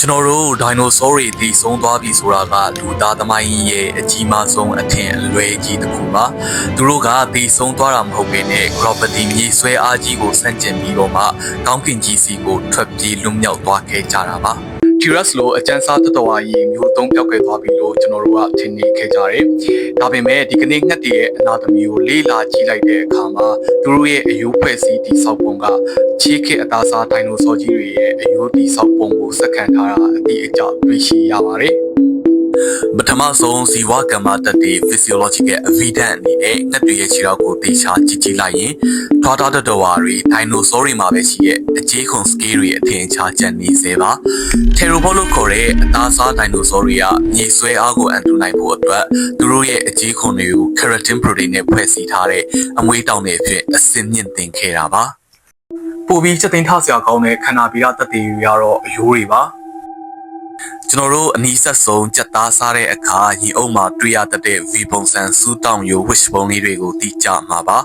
ကျွန်တော်တို့ dinosaur တွေတည်ဆုံးသွားပြီဆိုတာကလူသားသမိုင်းရဲ့အကြီးမားဆုံးအထင်အလွဲကြီးတစ်ခုပါသူတို့ကတည်ဆုံးသွားတာမဟုတ်ဘဲနဲ့ gravity မြေဆွဲအားကြီးကိုဆန့်ကျင်ပြီးတော့မှကောင်းကင်ကြီးစီကိုထွက်ပြေးလွတ်မြောက်သွားခဲ့ကြတာပါT-Rex လိုအကျန်းစားတတော်အကြီးမျိုးသုံးပြောက်ခဲ့သွားပြီလို့ကျွန်တော်တို့ကထင်နေခဲ့ကြတယ်။ဒါပေမဲ့ဒီကနေ့ငှက်တွေရဲ့အနာသမီကိုလေးလာကြည့်လိုက်တဲ့အခါမှာသူတို့ရဲ့အယိုးဖွဲ့စည်းတည်ဆောက်ပုံကချီးခေအသားစားဒိုင်နိုဆောကြီးတွေရဲ့အယိုးတည်ဆောက်ပုံကိုစက္ကန့်ထားတာအတိအကျတွေ့ရှိရပါတယ်။ပထမဆုံးဇီဝကမ္မတတ်တဲ့ physiological evidence အနေနဲ့ငှက်တွေရဲ့ခြေထောက်ကိုသေချာကြည့်လိုက်ရင်ထွားထွားတတော်တွေဒိုင်နိုဆောတွေမှာပဲရှိရဲ့အကြေးခွန် scale တွေအထင်ရှားကျန်နေစေပါ theropod လို့ခေါ်တဲ့အသားစားဒိုင်နိုဆောတွေကမြေဆွဲအားကိုအန်တူနိုင်ဖို့အတွက်သူတို့ရဲ့အကြေးခွန်တွေကို keratin protein နဲ့ဖွဲ့စည်းထားတဲ့အမွှေးတောင်တွေအဖြစ်အစင်းမြင့်တင်ခဲ့တာပါပိုပြီးချက်သိမ်းထားစရာကောင်းတဲ့ခန္ဓာဗီရတက်တွေကတော့အယိုးတွေပါကျွန်တော်တို့အနီးဆက်ဆုံးကြက်သားစားတဲ့အခါရေအုပ်မှာတွေ့ရတဲ့ V ပုံစံစူးတောင်ယို wish ပုံလေးတွေကိုသိကြမှာပါ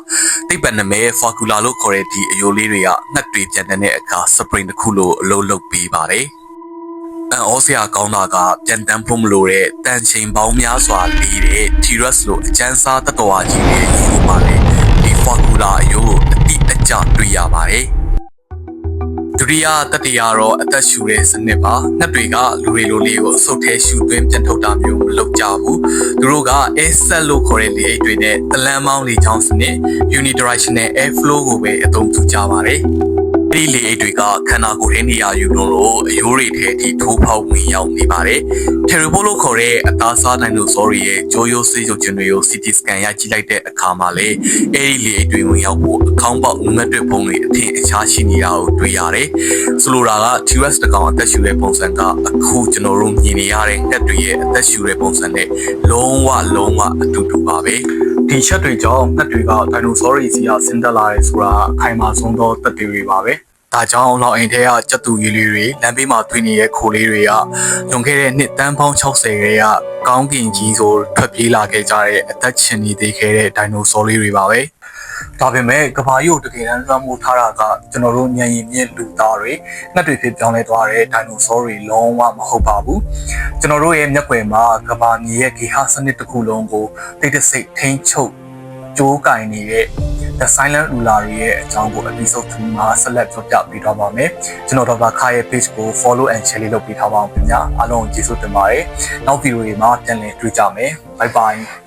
တိတ်ပံနမဲ Facula လို့ခေါ်တဲ့ဒီအယိုးလေးတွေကငှက်တွေပြန်တဲ့အခါ spring တစ်ခုလိုအလုပ်လုပ်ပေးပါတယ်အော်စရာကောင်းတာကပြန်တန်းဖို့မလိုတဲ့တန်ချိန်ပေါင်းများစွာလေးတဲ့ T-Rex လို့အကျန်းစားတတော်အကြီးရဲ့ယူပါလေဒီ Facula အယိုးကိုအတိအကျတွေ့ရပါတယ်ဒုတိယတတိယတော့အသက်ရှူတဲ့စနစ်ပါငှက်တွေကလူတွေလိုလေးကိုအဆုတ်ထဲရှူသွင်းပြန်ထုတ်တာမျိုးမလုပ်ကြဘူးသူတို့က air sac လို့ခေါ်တဲ့လေအိတ်တွေနဲ့တလန်းမောင်းလေချောင်းစနစ် unidirectional air flow ကိုပဲအသုံးပြုကြပါတယ်ဒီလေအိတ်တွေကခန္ဓာကိုယ်ရဲ့နေရာယူလို့အယိုးတွေထဲထိထိုးဖောက်ဝင်ရောက်နေပါတယ်။ Theropod လို့ခေါ်တဲ့အသားစားဒိုင်နိုဆောတွေရဲ့ကြောရိုးစေးရုပ်ချင်းတွေကို CT scan ရိုက်ကြည့်လိုက်တဲ့အခါမှာလေအဲဒီလေအိတ်တွေဝင်ရောက်ဖို့အခေါင်းပေါက်ငှက်တွေပုံတွေအထင်အရှားရှိနေတာကိုတွေ့ရတယ်။ဆိုလိုတာက T-Rex တကောင်အသက်ရှူတဲ့ပုံစံကအခုကျွန်တော်တို့မြင်နေရတဲ့ငှက်တွေရဲ့အသက်ရှူတဲ့ပုံစံနဲ့လုံးဝအတူတူပါပဲ။ဒီချက်တွေကြောင့်ငှက်တွေကဒိုင်နိုဆောတွေစီကဆင်းသက်လာတယ်ဆိုတာအခိုင်အမာဆုံးသောသက်သေတွေပါပဲ။ဒါကြောင့်လောက်အိမ်ထဲကကြက်တူရီလေးတွေလမ်းဘေးမှာထွေးနေတဲ့ခိုလေးတွေကလွန်ခဲ့တဲ့နှစ်တန်းပေါင်း60ရဲကကောင်းကင်ကြီးဆိုထွက်ပြေးလာခဲ့ကြတဲ့အသက်ရှင်နေသေးခဲ့တဲ့ဒိုင်နိုဆောလေးတွေပါပဲဒါပေမဲ့ကဘာကြီးကိုတကယ်တမ်းလွှမ်းမိုးထားတာကကျွန်တော်တို့ဉာဏ်ရည်မြင့်လူသားတွေငှက်တွေဖြစ်ပြောင်းလဲသွားတဲ့ဒိုင်နိုဆောတွေလုံးဝမဟုတ်ပါဘူးကျွန်တော်တို့ရဲ့မျက်ွယ်မှာကဘာမြေရဲ့ဂေဟစနစ်တစ်ခုလုံးကိုတိတ်တဆိတ်ထိန်းချုပ်ကြိုးကင်နေတဲ့The Silent Ruler ရဲ့အကြောင်းကို episode 2မှာဆက်လက်ပြောပြပေးသွားပါမယ်ကျွန်တော်ဒေါက်တာခါရဲ့ page ကို follow and share လုပ်ပေးထားပါအောင်ခင်ဗျာအားလုံးကျေးဇူးတင်ပါတယ်နောက်ဗီဒီယိုတွေမှာပြန်လည်တွေ့ကြမယ် bye bye